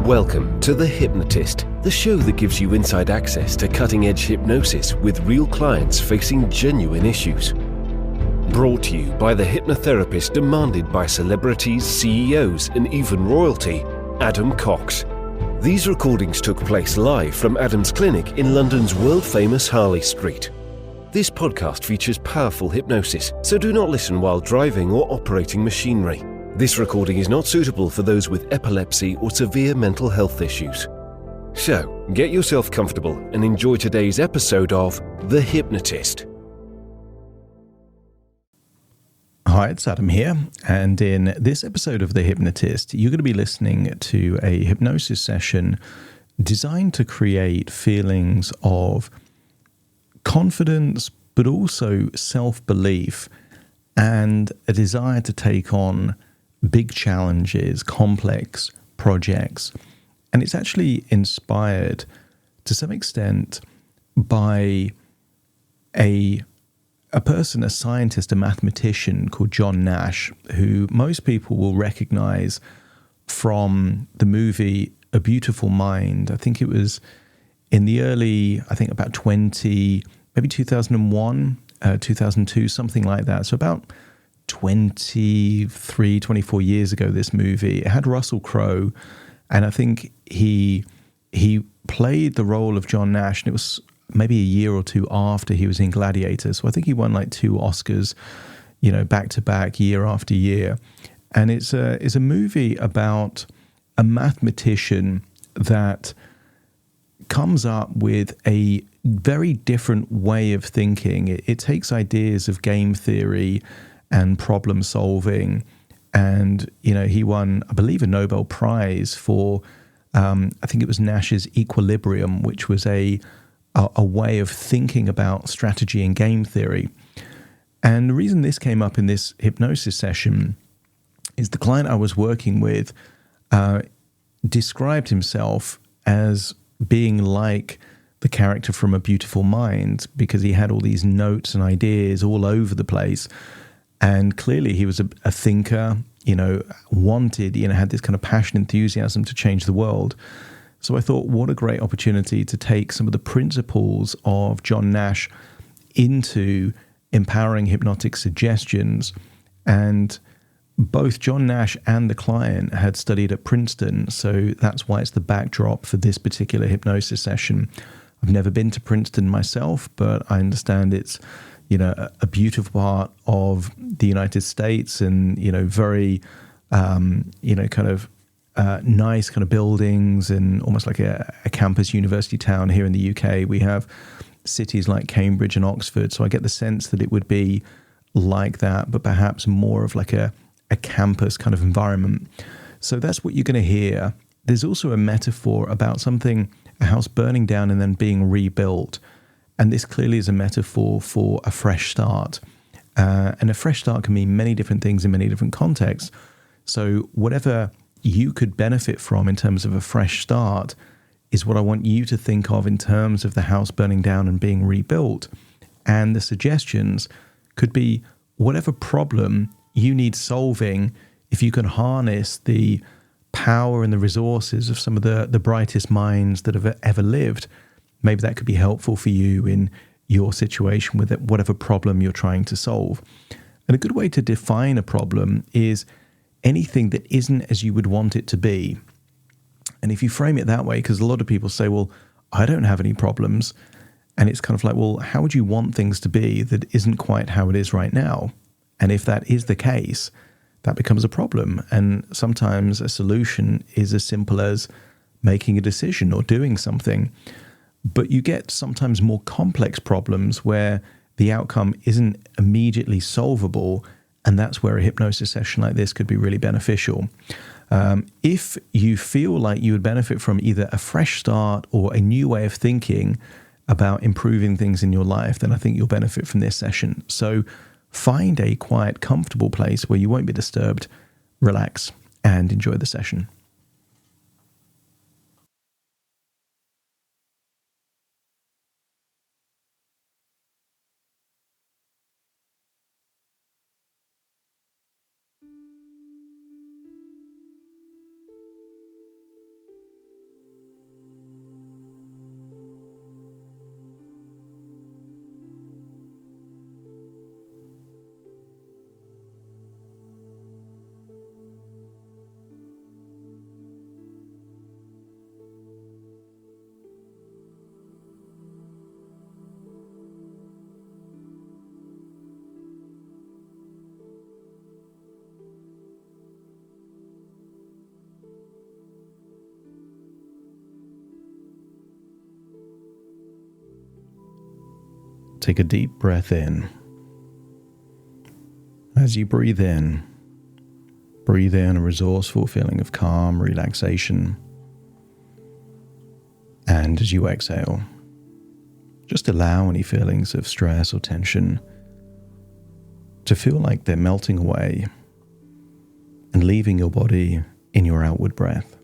Welcome to The Hypnotist, the show that gives you inside access to cutting-edge hypnosis with real clients facing genuine issues. Brought to you by the hypnotherapist demanded by celebrities, CEOs, and even royalty, Adam Cox. These recordings took place live from Adam's clinic in London's world-famous Harley Street. This podcast features powerful hypnosis, so do not listen while driving or operating machinery. This recording is not suitable for those with epilepsy or severe mental health issues. So, get yourself comfortable and enjoy today's episode of The Hypnotist. Hi, it's Adam here, and in this episode of The Hypnotist, you're going to be listening to a hypnosis session designed to create feelings of confidence, but also self-belief and a desire to take on big challenges, complex projects. And it's actually inspired to some extent by a person, a scientist, a mathematician called John Nash, who most people will recognize from the movie A Beautiful Mind. I think it was in the early, about 2001, 2002, something like that. So about 23, 24 years ago, this movie. It had Russell Crowe, and I think he played the role of John Nash, and it was maybe a year or two after he was in Gladiator. So I think he won like 2 Oscars, back to back, year after year. And it's a movie about a mathematician that comes up with a very different way of thinking. It takes ideas of game theory and problem solving, and he won, I believe, a Nobel Prize for I think it was Nash's equilibrium, which was a way of thinking about strategy and game theory. And the reason this came up in this hypnosis session is the client I was working with described himself as being like the character from A Beautiful Mind, because he had all these notes and ideas all over the place. And clearly he was a thinker, wanted, had this kind of passion, enthusiasm to change the world. So I thought, what a great opportunity to take some of the principles of John Nash into empowering hypnotic suggestions. And both John Nash and the client had studied at Princeton, so that's why it's the backdrop for this particular hypnosis session. I've never been to Princeton myself, but I understand it's a beautiful part of the United States, and very nice kind of buildings, and almost like a campus university town. Here in the UK, we have cities like Cambridge and Oxford, so I get the sense that it would be like that, but perhaps more of like a campus kind of environment. So that's what you're going to hear. There's also a metaphor about a house burning down and then being rebuilt. And this clearly is a metaphor for a fresh start. And a fresh start can mean many different things in many different contexts. So whatever you could benefit from in terms of a fresh start is what I want you to think of in terms of the house burning down and being rebuilt. And the suggestions could be whatever problem you need solving. If you can harness the power and the resources of some of the brightest minds that have ever lived, maybe that could be helpful for you in your situation with whatever problem you're trying to solve. And a good way to define a problem is anything that isn't as you would want it to be. And if you frame it that way, because a lot of people say, well, I don't have any problems. And it's kind of like, well, how would you want things to be that isn't quite how it is right now? And if that is the case, that becomes a problem. And sometimes a solution is as simple as making a decision or doing something. But you get sometimes more complex problems where the outcome isn't immediately solvable, and that's where a hypnosis session like this could be really beneficial. If you feel like you would benefit from either a fresh start or a new way of thinking about improving things in your life, then I think you'll benefit from this session. So find a quiet, comfortable place where you won't be disturbed, relax, and enjoy the session. take a deep breath in. As you breathe in a resourceful feeling of calm, relaxation. And as you exhale, just allow any feelings of stress or tension to feel like they're melting away and leaving your body in your outward breath.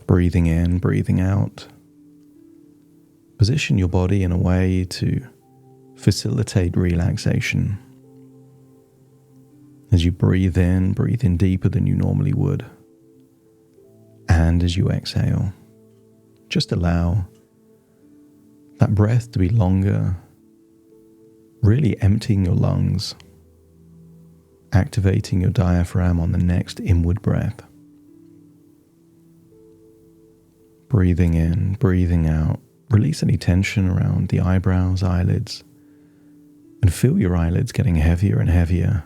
Breathing in, breathing out. Position your body in a way to facilitate relaxation. As you breathe in deeper than you normally would. And as you exhale, just allow that breath to be longer, really emptying your lungs, activating your diaphragm on the next inward breath. Breathing in, breathing out. Release any tension around the eyebrows, eyelids, and feel your eyelids getting heavier and heavier.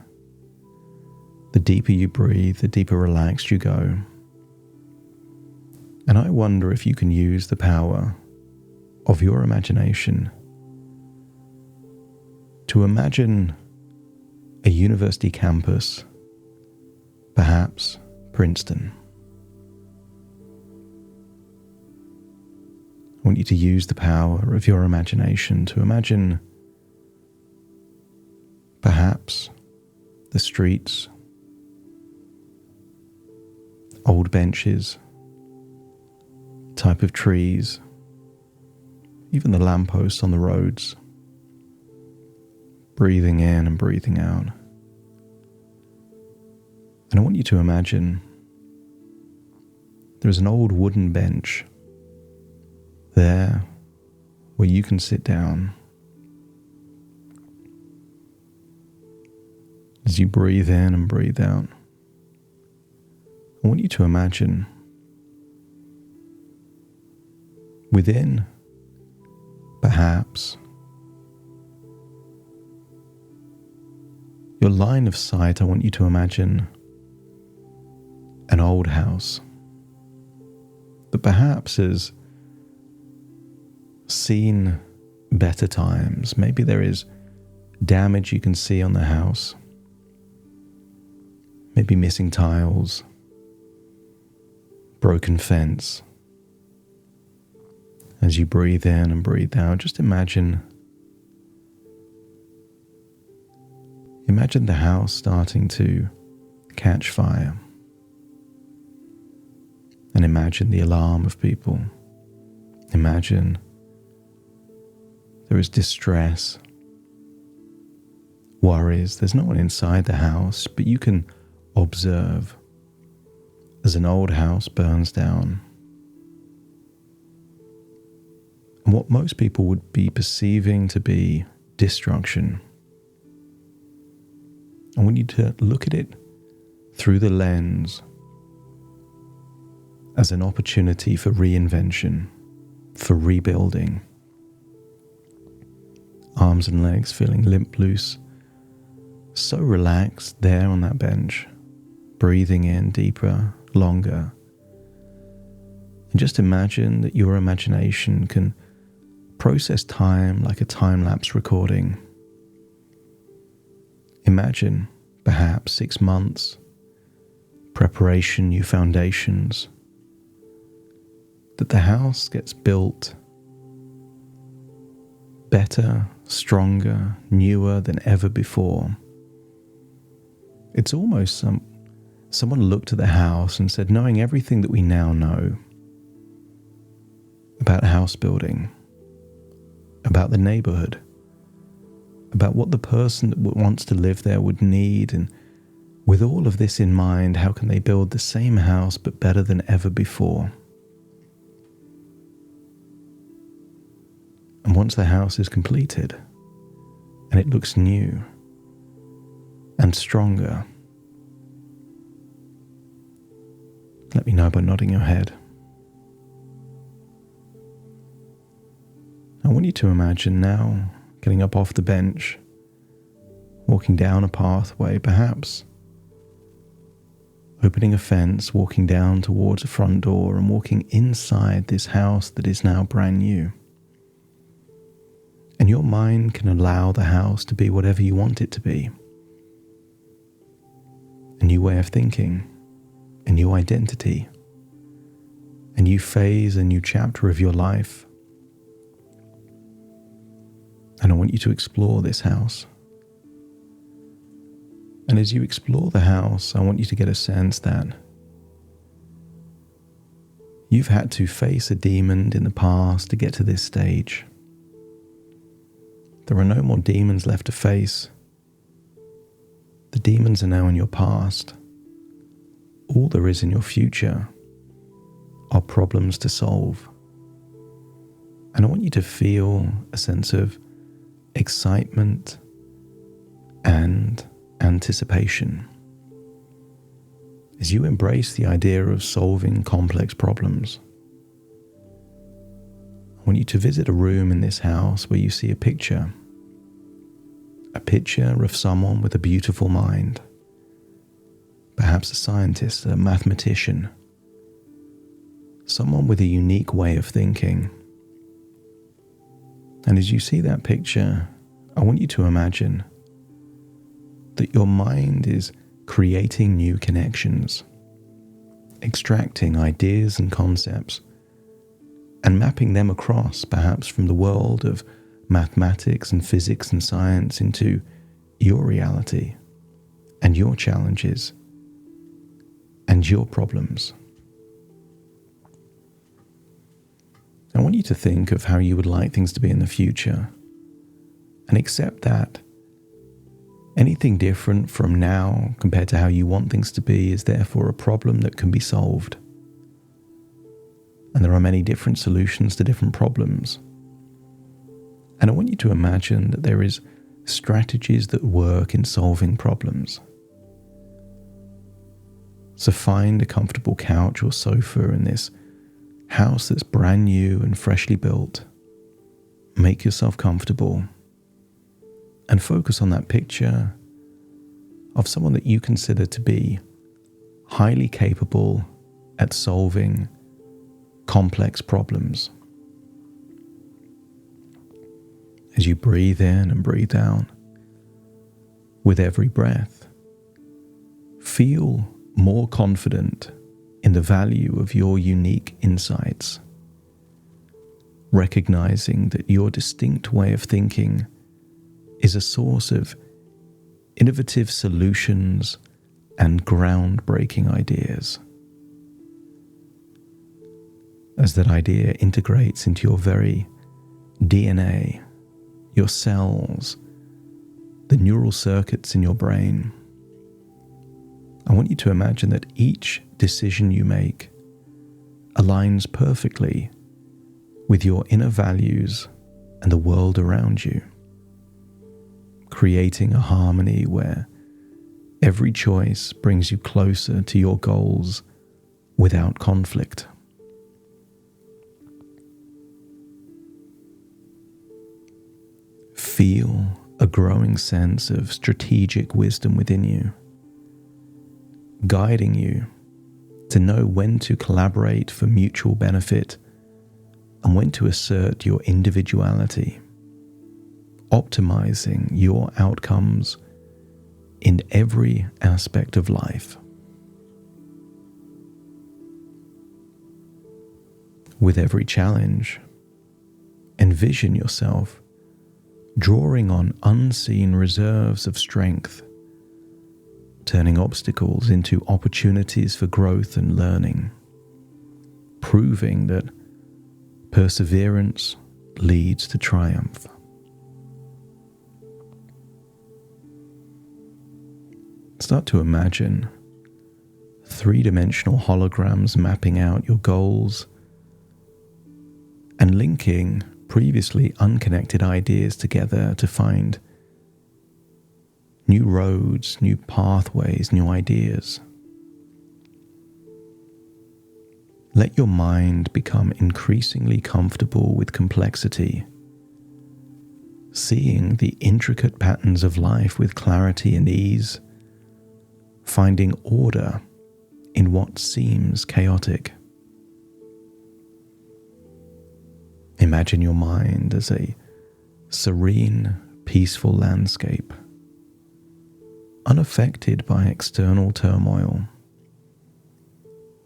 The deeper you breathe, the deeper relaxed you go. And I wonder if you can use the power of your imagination to imagine a university campus, perhaps Princeton. I want you to use the power of your imagination to imagine perhaps the streets, old benches, type of trees, even the lampposts on the roads. Breathing in and breathing out. And I want you to imagine there's an old wooden bench there where you can sit down. As you breathe in and breathe out, I want you to imagine within, perhaps, your line of sight, I want you to imagine an old house that perhaps has seen better times. Maybe there is damage you can see on the house. Maybe missing tiles, broken fence. As you breathe in and breathe out, just imagine the house starting to catch fire. And imagine the alarm of people. Imagine there is distress, worries. There's no one inside the house, but you can observe as an old house burns down. And what most people would be perceiving to be destruction. I want you to look at it through the lens as an opportunity for reinvention, for rebuilding. Arms and legs feeling limp loose, so relaxed there on that bench, breathing in deeper, longer. And just imagine that your imagination can process time like a time-lapse recording. Imagine perhaps 6 months, preparation, new foundations, that the house gets built better, stronger, newer than ever before. It's almost someone looked at the house and said, knowing everything that we now know about house building, about the neighborhood, about what the person that wants to live there would need, and with all of this in mind, how can they build the same house but better than ever before? And once the house is completed and it looks new and stronger, let me know by nodding your head. I want you to imagine now getting up off the bench, walking down a pathway, perhaps opening a fence, walking down towards a front door, and walking inside this house that is now brand new. And your mind can allow the house to be whatever you want it to be. A new way of thinking, a new identity, a new phase, a new chapter of your life. And I want you to explore this house. And as you explore the house, I want you to get a sense that you've had to face a demon in the past to get to this stage. There are no more demons left to face. The demons are now in your past. All there is in your future are problems to solve. And I want you to feel a sense of excitement and anticipation as you embrace the idea of solving complex problems. I want you to visit a room in this house where you see a picture of someone with a beautiful mind, perhaps a scientist, a mathematician, someone with a unique way of thinking. And as you see that picture, I want you to imagine that your mind is creating new connections, extracting ideas and concepts, and mapping them across, perhaps from the world of mathematics and physics and science into your reality and your challenges and your problems. I want you to think of how you would like things to be in the future and accept that anything different from now compared to how you want things to be is therefore a problem that can be solved. And there are many different solutions to different problems. And I want you to imagine that there is strategies that work in solving problems. So find a comfortable couch or sofa in this house that's brand new and freshly built. Make yourself comfortable and focus on that picture of someone that you consider to be highly capable at solving complex problems. As you breathe in and breathe out, with every breath, feel more confident in the value of your unique insights, recognizing that your distinct way of thinking is a source of innovative solutions and groundbreaking ideas. As that idea integrates into your very DNA, your cells, the neural circuits in your brain, I want you to imagine that each decision you make aligns perfectly with your inner values and the world around you, creating a harmony where every choice brings you closer to your goals without conflict. Feel a growing sense of strategic wisdom within you, guiding you to know when to collaborate for mutual benefit and when to assert your individuality, optimizing your outcomes in every aspect of life. With every challenge, envision yourself drawing on unseen reserves of strength, turning obstacles into opportunities for growth and learning, proving that perseverance leads to triumph. Start to imagine three-dimensional holograms mapping out your goals and linking previously unconnected ideas together to find new roads, new pathways, new ideas. Let your mind become increasingly comfortable with complexity, seeing the intricate patterns of life with clarity and ease, finding order in what seems chaotic. Imagine your mind as a serene, peaceful landscape, unaffected by external turmoil,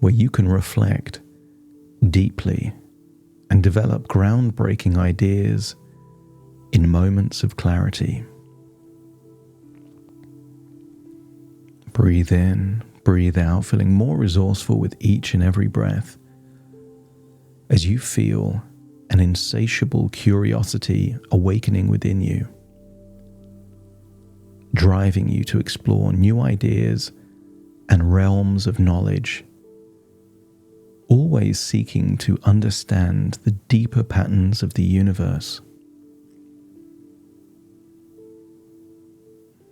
where you can reflect deeply and develop groundbreaking ideas in moments of clarity. Breathe in, breathe out, feeling more resourceful with each and every breath as you feel an insatiable curiosity awakening within you, driving you to explore new ideas and realms of knowledge, always seeking to understand the deeper patterns of the universe.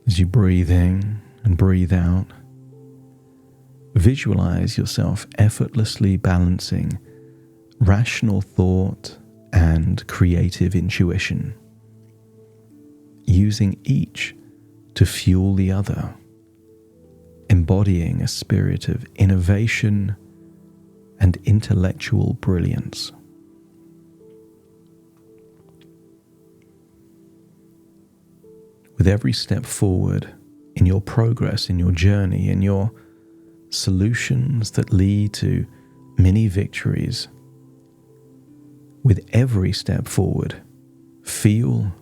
As you breathe in and breathe out, visualize yourself effortlessly balancing rational thought and creative intuition, using each to fuel the other, embodying a spirit of innovation and intellectual brilliance. With every step forward in your progress, in your journey, in your solutions that lead to mini victories, with every step forward, feel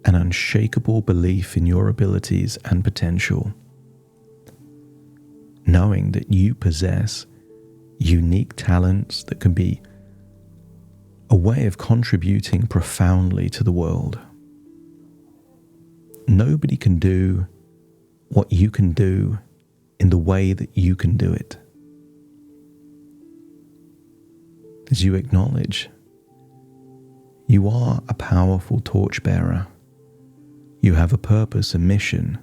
an unshakable belief in your abilities and potential, knowing that you possess unique talents that can be a way of contributing profoundly to the world. Nobody can do what you can do in the way that you can do it. As you acknowledge, you are a powerful torchbearer. You have a purpose, a mission,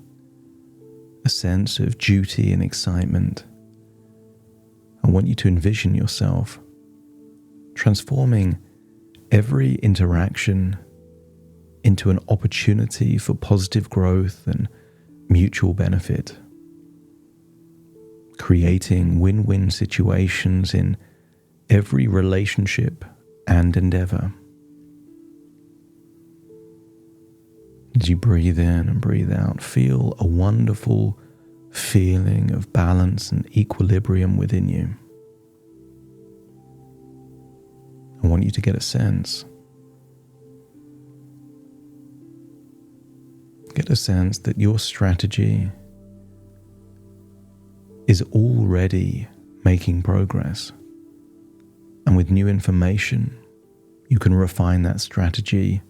a sense of duty and excitement. I want you to envision yourself transforming every interaction into an opportunity for positive growth and mutual benefit, creating win-win situations in every relationship and endeavor. As you breathe in and breathe out, feel a wonderful feeling of balance and equilibrium within you. I want you to get a sense. Get a sense that your strategy is already making progress. And with new information, you can refine that strategy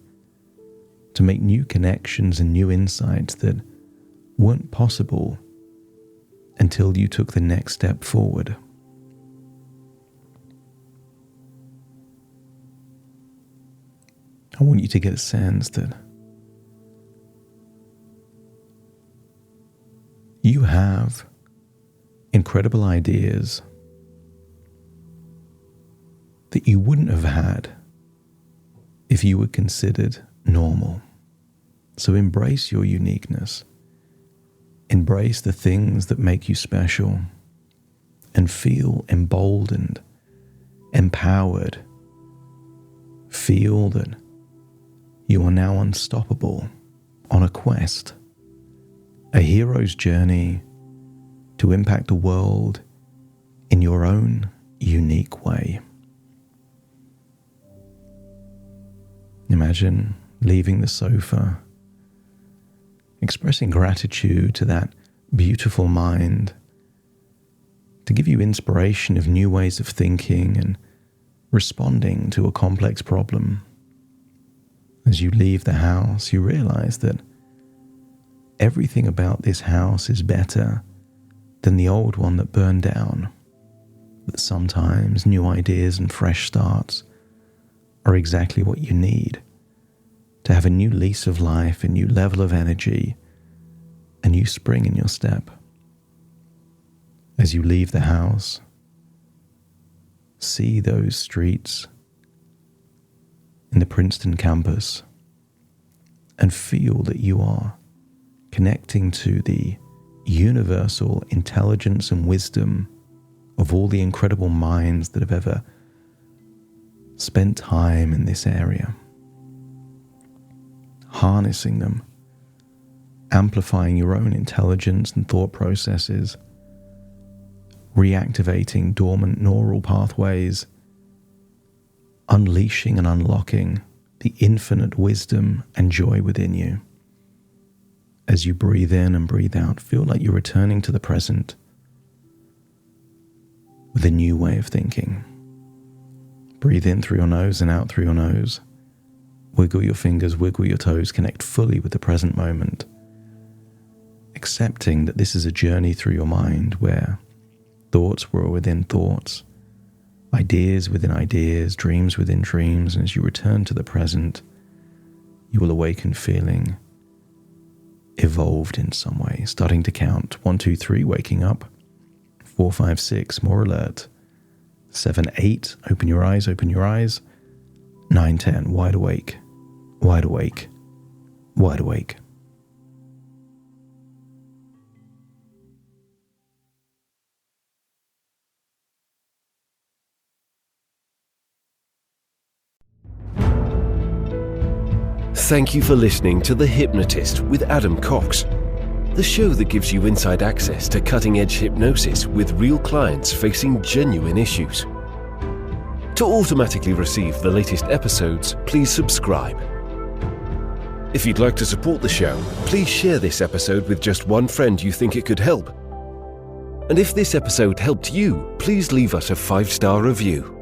to make new connections and new insights that weren't possible until you took the next step forward. I want you to get a sense that you have incredible ideas that you wouldn't have had if you were considered normal. So embrace your uniqueness. Embrace the things that make you special and feel emboldened, empowered. Feel that you are now unstoppable on a quest, a hero's journey to impact the world in your own unique way. Imagine leaving the sofa, expressing gratitude to that beautiful mind to give you inspiration of new ways of thinking and responding to a complex problem. As you leave the house, you realize that everything about this house is better than the old one that burned down. That sometimes new ideas and fresh starts are exactly what you need to have a new lease of life, a new level of energy, a new spring in your step. As you leave the house, see those streets in the Princeton campus and feel that you are connecting to the universal intelligence and wisdom of all the incredible minds that have ever spent time in this area, harnessing them, amplifying your own intelligence and thought processes, reactivating dormant neural pathways, unleashing and unlocking the infinite wisdom and joy within you. As you breathe in and breathe out, feel like you're returning to the present with a new way of thinking. Breathe in through your nose and out through your nose. Wiggle your fingers, wiggle your toes, connect fully with the present moment, accepting that this is a journey through your mind where thoughts were within thoughts, ideas within ideas, dreams within dreams, and as you return to the present, you will awaken feeling evolved in some way, starting to count 1, 2, 3, waking up, 4, 5, 6, more alert, 7, 8, open your eyes, 9, 10, wide awake, wide awake, wide awake. Thank you for listening to The Hypnotist with Adam Cox, the show that gives you inside access to cutting-edge hypnosis with real clients facing genuine issues. To automatically receive the latest episodes, please subscribe. If you'd like to support the show, please share this episode with just one friend you think it could help. And if this episode helped you, please leave us a 5-star review.